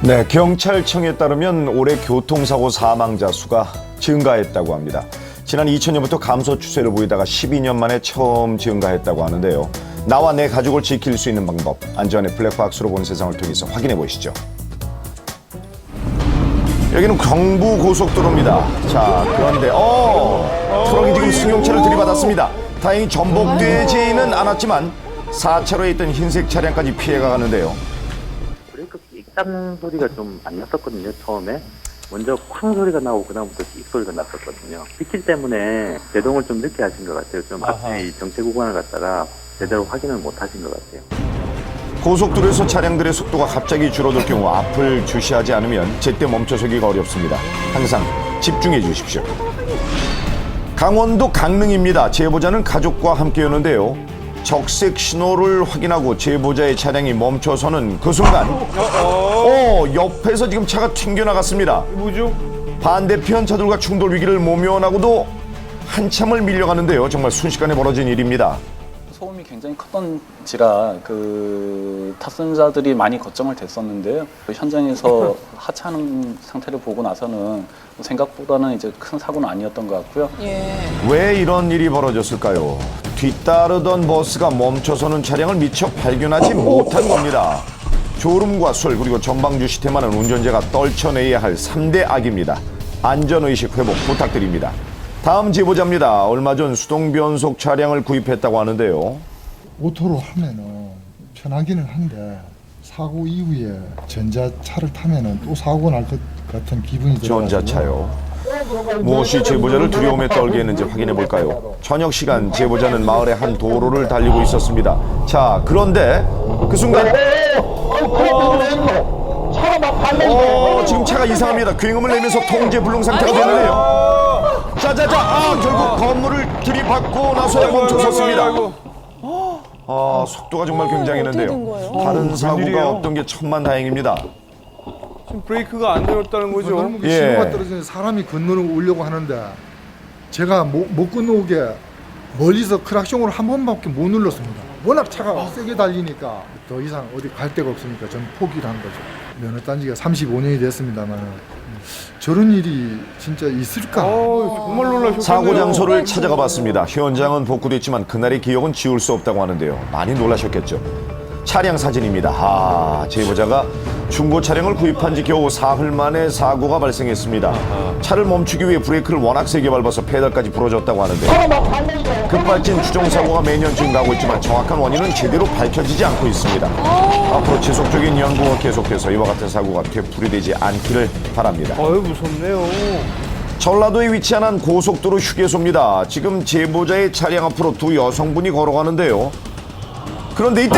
네, 경찰청에 따르면 올해 교통사고 사망자 수가 증가했다고 합니다. 지난 2000년부터 감소 추세를 보이다가 12년 만에 처음 증가했다고 하는데요. 나와 내 가족을 지킬 수 있는 방법, 안전의 블랙박스로 본 세상을 통해서 확인해 보시죠. 여기는 경부고속도로입니다. 자, 그런데 트럭이 지금 승용차를 들이받았습니다. 다행히 전복되지는 않았지만 4차로에 있던 흰색 차량까지 피해가 가는데요. 브레이크 익단 소리가 좀 안 났었거든요, 처음에. 먼저 쾅 소리가 나고 그다음부터 삑 소리가 났었거든요. 빗길 때문에 제동을 좀 늦게 하신 것 같아요. 좀 앞에 이 정체 구간을 갖다가 제대로 확인을 못 하신 것 같아요. 고속도로에서 차량들의 속도가 갑자기 줄어들 경우 앞을 주시하지 않으면 제때 멈춰서기가 어렵습니다. 항상 집중해 주십시오. 강원도 강릉입니다. 제보자는 가족과 함께였는데요. 적색 신호를 확인하고 제보자의 차량이 멈춰서는 그 순간 옆에서 지금 차가 튕겨나갔습니다. 뭐죠? 반대편 차들과 충돌 위기를 모면하고도 한참을 밀려가는데요. 정말 순식간에 벌어진 일입니다. 소음이 굉장히 컸던지라 탑승자들이 많이 걱정을 됐었는데요. 현장에서 하차하는 상태를 보고 나서는 생각보다는 이제 큰 사고는 아니었던 것 같고요. 왜 이런 일이 벌어졌을까요? 뒤따르던 버스가 멈춰서는 차량을 미처 발견하지 못한 겁니다. 졸음과 술 그리고 전방주 시태만은 운전자가 떨쳐내야 할 3대 악입니다. 안전의식 회복 부탁드립니다. 다음 제보자입니다. 얼마 전 수동변속 차량을 구입했다고 하는데요. 오토로 하면은 편하기는 한데 사고 이후에 전자차를 타면은 또 사고가 날 것 같은 기분이 들어요. 전자차요. 무엇이 제보자를 두려움에 떨게 했는지 확인해 볼까요? 저녁 시간 제보자는 마을의 한 도로를 달리고 있었습니다. 자, 그런데 그 순간 지금 차가 이상합니다. 굉음을 내면서 통제 불능 상태가 되는데요. 자자자, 결국 건물을 들이받고 나서야 멈춰섰습니다. 속도가 정말 굉장했는데요. 다른 사고가 없던 게 천만다행입니다. 지금 브레이크가 안 되었다는 거죠? 건너무게 신호가 떨어지는 사람이 건너오려고 하는데 제가 못 건너오게 멀리서 크락션으로 한 번밖에 못 눌렀습니다. 워낙 차가 세게 달리니까 더 이상 어디 갈 데가 없으니까 저는 포기를 한 거죠. 면허 딴 지가 35년이 됐습니다만 저런 일이 진짜 있을까? 정말 놀라셨겠네요. 사고 장소를 찾아가 봤습니다. 현장은 복구됐지만 그날의 기억은 지울 수 없다고 하는데요. 많이 놀라셨겠죠. 차량 사진입니다. 제보자가 중고 차량을 구입한 지 겨우 사흘 만에 사고가 발생했습니다. 차를 멈추기 위해 브레이크를 워낙 세게 밟아서 페달까지 부러졌다고 하는데 급발진 추정 사고가 매년 증가하고 있지만 정확한 원인은 제대로 밝혀지지 않고 있습니다. 앞으로 지속적인 연구가 계속돼서 이와 같은 사고가 되풀이되지 않기를 바랍니다. 무섭네요. 전라도에 위치한 한 고속도로 휴게소입니다. 지금 제보자의 차량 앞으로 두 여성분이 걸어가는데요. 그런데 이때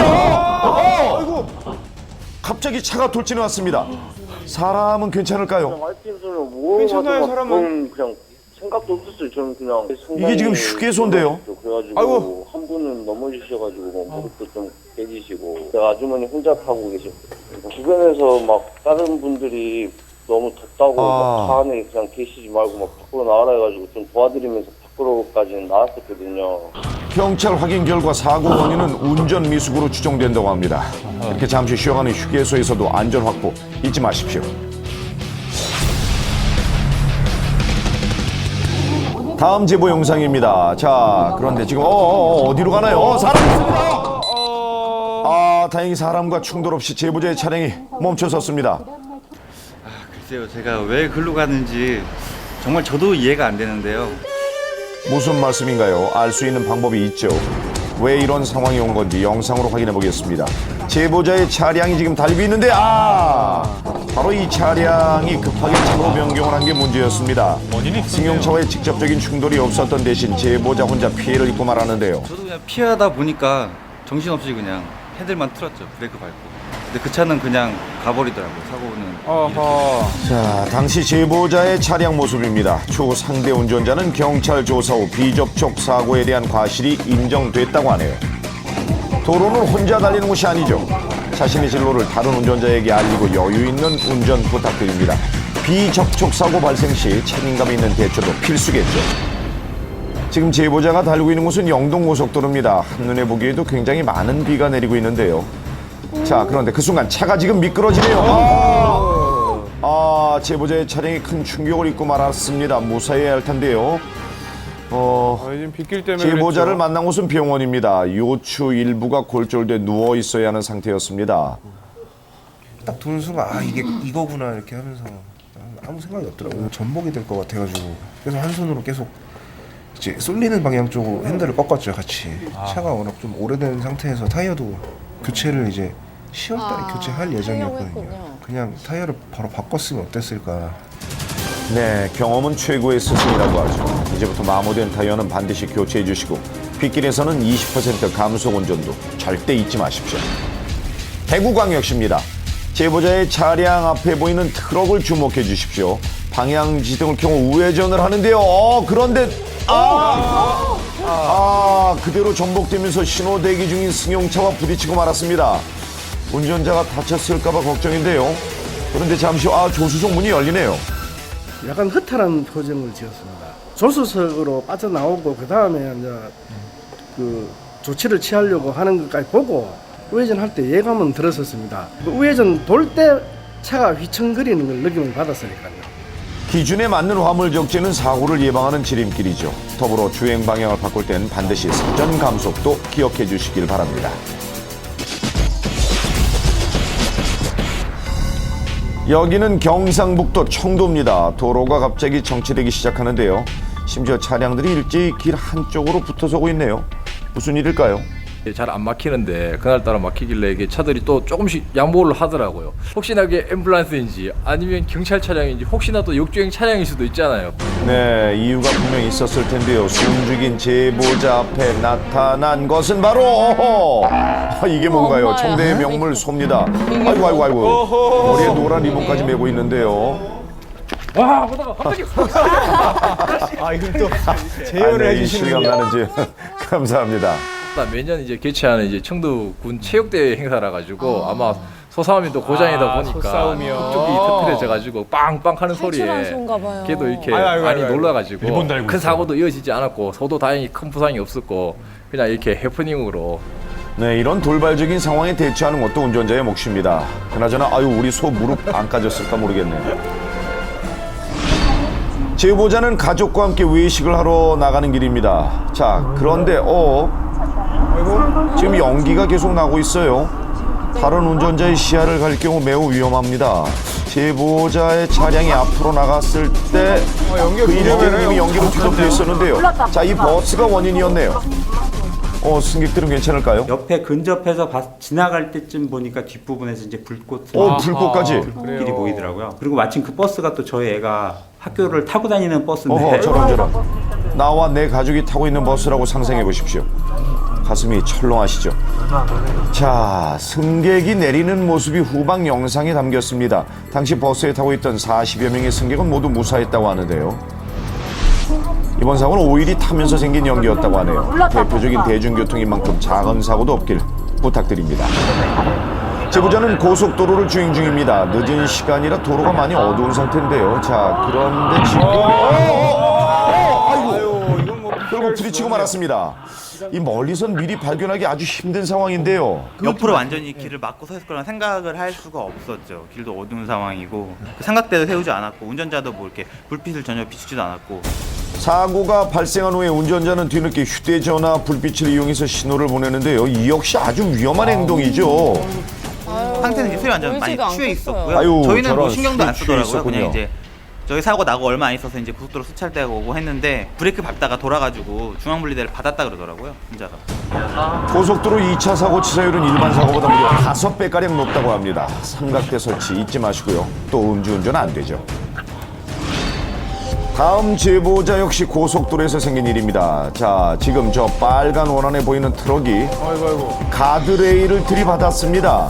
갑자기 차가 돌진해 왔습니다. 사람은 괜찮을까요? 괜찮나요, 사람은? 그냥 생각도 없었어요. 저는 그냥 이게 지금 휴게소인데요. 그래가지고 아이고. 한 분은 넘어지셔가지고 무릎도 좀 깨지시고 그 아주머니 혼자 타고 계시고 주변에서 막 다른 분들이 너무 덥다고 막차 안에 그냥 계시지 말고 막 밖으로 나가라 해가지고 좀 도와드리면서 밖으로까지는 나왔었거든요. 경찰 확인 결과 사고 원인은 운전 미숙으로 추정된다고 합니다. 이렇게 잠시 쉬어가는 휴게소에서도 안전 확보 잊지 마십시오. 다음 제보 영상입니다. 자, 그런데 지금 어디로 가나요? 사람 있습니다. 다행히 사람과 충돌 없이 제보자의 차량이 멈춰섰습니다. 글쎄요, 제가 왜 글로 가는지 정말 저도 이해가 안 되는데요. 무슨 말씀인가요? 알 수 있는 방법이 있죠. 왜 이런 상황이 온 건지 영상으로 확인해 보겠습니다. 제보자의 차량이 지금 달리고 있는데 바로 이 차량이 급하게 차로 변경을 한 게 문제였습니다. 승용차와의 직접적인 충돌이 없었던 대신 제보자 혼자 피해를 입고 말하는데요. 저도 그냥 피하다 보니까 정신없이 그냥 헤드만 틀었죠. 브레이크 밟고. 근데 그 차는 그냥 가버리더라고요. 사고는. 자, 당시 제보자의 차량 모습입니다. 추후 상대 운전자는 경찰 조사 후 비접촉 사고에 대한 과실이 인정됐다고 하네요. 도로는 혼자 달리는 곳이 아니죠. 자신의 진로를 다른 운전자에게 알리고 여유 있는 운전 부탁드립니다. 비접촉 사고 발생 시 책임감 있는 대처도 필수겠죠. 지금 제보자가 달리고 있는 곳은 영동고속도로입니다. 한눈에 보기에도 굉장히 많은 비가 내리고 있는데요. 자, 그런데 그 순간 차가 지금 미끄러지네요. 제보자의 차량이 큰 충격을 입고 말았습니다. 무사해야 할 텐데요. 지금 빗길 때문에 제보자를 그랬죠. 만난 곳은 병원입니다. 요추 일부가 골절돼 누워 있어야 하는 상태였습니다. 딱 도는 순간 아 이게 이거구나 이렇게 하면서 아무 생각이 없더라고요. 전복이 될 것 같아가지고 그래서 한 손으로 계속 이제 쏠리는 방향 쪽으로 핸들을 꺾었죠 같이. 차가 워낙 좀 오래된 상태에서 타이어도 교체를 이제 10월달에 교체할 예정이었거든요. 그냥 타이어를 바로 바꿨으면 어땠을까. 네, 경험은 최고의 스승이라고 하죠. 이제부터 마모된 타이어는 반드시 교체해 주시고 빗길에서는 20% 감속 운전도 절대 잊지 마십시오. 대구광역시입니다. 제보자의 차량 앞에 보이는 트럭을 주목해 주십시오. 방향지등을 켜고 우회전을 하는데요. 그런데 그대로 전복되면서 신호 대기 중인 승용차와 부딪히고 말았습니다. 운전자가 다쳤을까봐 걱정인데요. 그런데 잠시 후 조수석 문이 열리네요. 약간 허탈한 표정을 지었습니다. 조수석으로 빠져나오고 그 다음에 이제 그 조치를 취하려고 하는 것까지 보고 우회전할 때 예감은 들었었습니다. 그 우회전 돌 때 차가 휘청거리는 걸 느낌을 받았으니까요. 기준에 맞는 화물 적재는 사고를 예방하는 지름길이죠. 더불어 주행 방향을 바꿀 땐 반드시 사전 감속도 기억해 주시길 바랍니다. 여기는 경상북도 청도입니다. 도로가 갑자기 정체되기 시작하는데요. 심지어 차량들이 일제히 길 한쪽으로 붙어서고 있네요. 무슨 일일까요? 잘 안 막히는데 그날따라 막히길래 이게 차들이 또 조금씩 양보를 하더라고요. 혹시나 이게 앰뷸런스인지 아니면 경찰 차량인지 혹시나 또 역주행 차량일 수도 있잖아요. 네, 이유가 분명히 있었을 텐데요. 숨죽인 제보자 앞에 나타난 것은 바로 이게 뭔가요? 청대의 명물 소입니다. 아이고 머리에 노란 리본까지 메고 있는데요. 와 보다가 갑자기 이건 또 재현을 이 실감 해주시는군요. 나는지 감사합니다. 매년 이제 개최하는 이제 청도군 체육대회 행사라 가지고 아마 소싸움이 또 고장이다 보니까 소싸움이요. 그쪽이 터트려져 가지고 빵빵 하는 소리에 걔도 이렇게 많이 놀라가지고 큰 사고도 이어지지 않았고 저도 다행히 큰 부상이 없었고 그냥 이렇게 해프닝으로. 네, 이런 돌발적인 상황에 대처하는 것도 운전자의 몫입니다. 그나저나 우리 소 무릎 안 까졌을까 모르겠네요. 제보자는 가족과 함께 외식을 하러 나가는 길입니다. 자, 그런데 지금 연기가 계속 나고 있어요. 다른 운전자의 시야를 갈 경우 매우 위험합니다. 제보자의 차량이 앞으로 나갔을 때 그 이름은 이미 연기로 뒤덮여 있었는데요. 자, 이 버스가 원인이었네요. 승객들은 괜찮을까요? 옆에 근접해서 지나갈 때쯤 보니까 뒷부분에서 이제 불꽃 불꽃까지 불길이 보이더라고요. 그리고 마침 그 버스가 또 저희 애가 학교를 타고 다니는 버스인데 저런 나와 내 가족이 타고 있는 버스라고 상상해 보십시오. 가슴이 철렁하시죠? 자, 승객이 내리는 모습이 후방 영상에 담겼습니다. 당시 버스에 타고 있던 40여 명의 승객은 모두 무사했다고 하는데요. 이번 사고는 오일이 타면서 생긴 연기였다고 하네요. 대표적인 대중교통인 만큼 작은 사고도 없길 부탁드립니다. 제보자는 고속도로를 주행 중입니다. 늦은 시간이라 도로가 많이 어두운 상태인데요. 자, 그런데 지금 결국 부딪히고 말았습니다. 이 멀리선 미리 발견하기 아주 힘든 상황인데요. 옆으로 완전히 길을 막고 서 있을 거라는 생각을 할 수가 없었죠. 길도 어두운 상황이고 삼각대도 세우지 않았고 운전자도 뭐 이렇게 불빛을 전혀 비추지도 않았고. 사고가 발생한 후에 운전자는 뒤늦게 휴대전화 불빛을 이용해서 신호를 보내는데요. 이 역시 아주 위험한 행동이죠. 상태는 이제 술이 완전 많이 취해 있었고요. 저희는 저런 뭐 신경도 안 취해 쓰더라고요. 있었군요. 그냥 이제 저희 사고 나고 얼마 안 있어서 이제 고속도로 수찰대가 오고 했는데 브레이크 밟다가 돌아가지고 중앙분리대를 받았다 그러더라고요. 혼자가. 고속도로 2차 사고 치사율은 일반 사고보다 무려 5배가량 높다고 합니다. 삼각대 설치 잊지 마시고요. 또 음주운전 안 되죠. 다음 제보자 역시 고속도로에서 생긴 일입니다. 자, 지금 저 빨간 원안에 보이는 트럭이 가드레일을 들이받았습니다.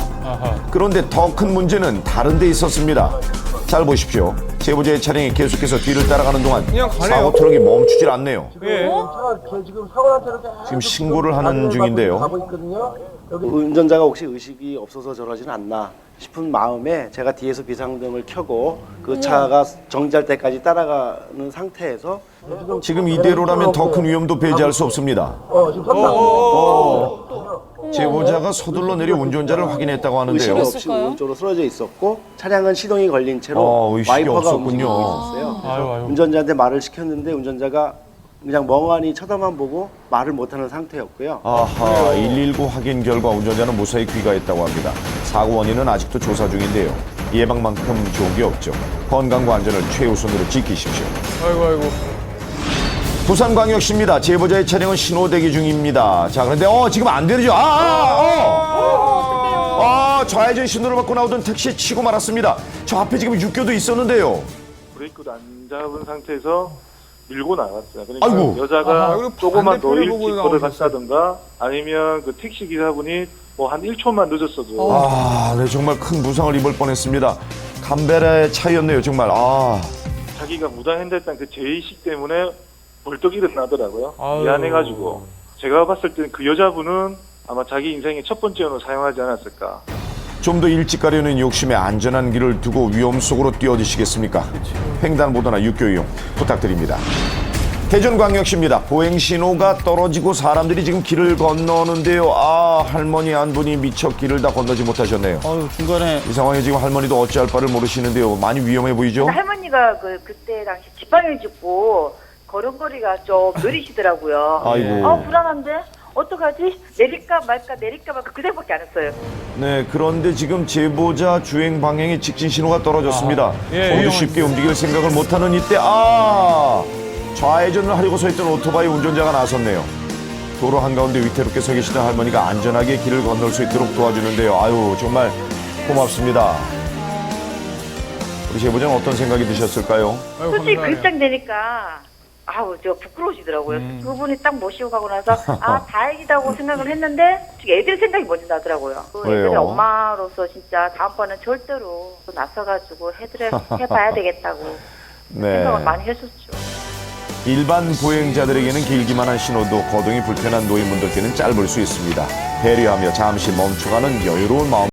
그런데 더 큰 문제는 다른 데 있었습니다. 잘 보십시오. 제보자의 차량이 계속해서 뒤를 따라가는 동안 사고 트럭이 멈추질 않네요. 지금 신고를 하는 중인데요. 운전자가 혹시 의식이 없어서 저러지는 않나 싶은 마음에 제가 뒤에서 비상등을 켜고 그 차가 정지할 때까지 따라가는 상태에서 지금 이대로라면 더 큰 위험도 배제할 수 없습니다. 제보자가 서둘러 내려 운전자를 확인했다고 하는데요. 의식 없이 오른쪽으로 쓰러져 있었고 차량은 시동이 걸린 채로 의식이 와이퍼가 없었군요. 움직이고 있었어요. 그래서 운전자한테 말을 시켰는데 운전자가 그냥 멍하니 쳐다만 보고 말을 못하는 상태였고요. 아하, 119 확인 결과 운전자는 무사히 귀가했다고 합니다. 사고 원인은 아직도 조사 중인데요. 예방만큼 좋은 게 없죠. 건강과 안전을 최우선으로 지키십시오. 아이고. 부산광역시입니다. 제보자의 차량은 신호 대기 중입니다. 자, 그런데 지금 안 되죠. 좌회전 신호를 받고 나오던 택시 치고 말았습니다. 저 앞에 지금 육교도 있었는데요. 브레이크도 안 잡은 상태에서 밀고 나갔어요. 그러니까 아이고. 여자가 조금만 더 반대편을 일찍 보고 걸어갔다든가 아니면 그 택시 기사분이 뭐 한 1초만 늦었어도 네, 정말 큰 부상을 입을 뻔했습니다. 감베라의 차이였네요, 정말. 자기가 무단횡단했다는 그 죄의식 때문에 벌떡 일어나더라고요. 아유. 미안해가지고 제가 봤을 때는 그 여자분은 아마 자기 인생의 첫 번째 연을 사용하지 않았을까. 좀 더 일찍 가려는 욕심에 안전한 길을 두고 위험 속으로 뛰어드시겠습니까? 횡단보도나 육교 이용 부탁드립니다. 대전광역시입니다. 보행신호가 떨어지고 사람들이 지금 길을 건너는데요. 할머니 한 분이 미처 길을 다 건너지 못하셨네요. 중간에 이 상황에 지금 할머니도 어찌할 바를 모르시는데요. 많이 위험해 보이죠? 할머니가 그때 당시 지팡이를 짚고 걸음걸이가 좀 느리시더라고요. 아이고. 불안한데? 어떡하지? 내릴까 말까 그 생각밖에 안 했어요. 네, 그런데 지금 제보자 주행 방향에 직진 신호가 떨어졌습니다. 모두 쉽게 움직일 생각을 못하는 이때 좌회전을 하려고 서 있던 오토바이 운전자가 나섰네요. 도로 한가운데 위태롭게 서 계시던 할머니가 안전하게 길을 건널 수 있도록 도와주는데요. 아유, 정말 고맙습니다. 우리 제보자는 어떤 생각이 드셨을까요? 솔직히 글장 되니까 저 부끄러우시더라고요. 그분이 딱 모시고 가고 나서 다행이다고 생각을 했는데 애들 생각이 먼저 나더라고요. 애들의 엄마로서 진짜 다음번엔 절대로 나서가지고 해봐야 되겠다고 생각을 많이 했었죠. 일반 보행자들에게는 길기만 한 신호도 거동이 불편한 노인분들께는 짧을 수 있습니다. 배려하며 잠시 멈춰가는 여유로운 마음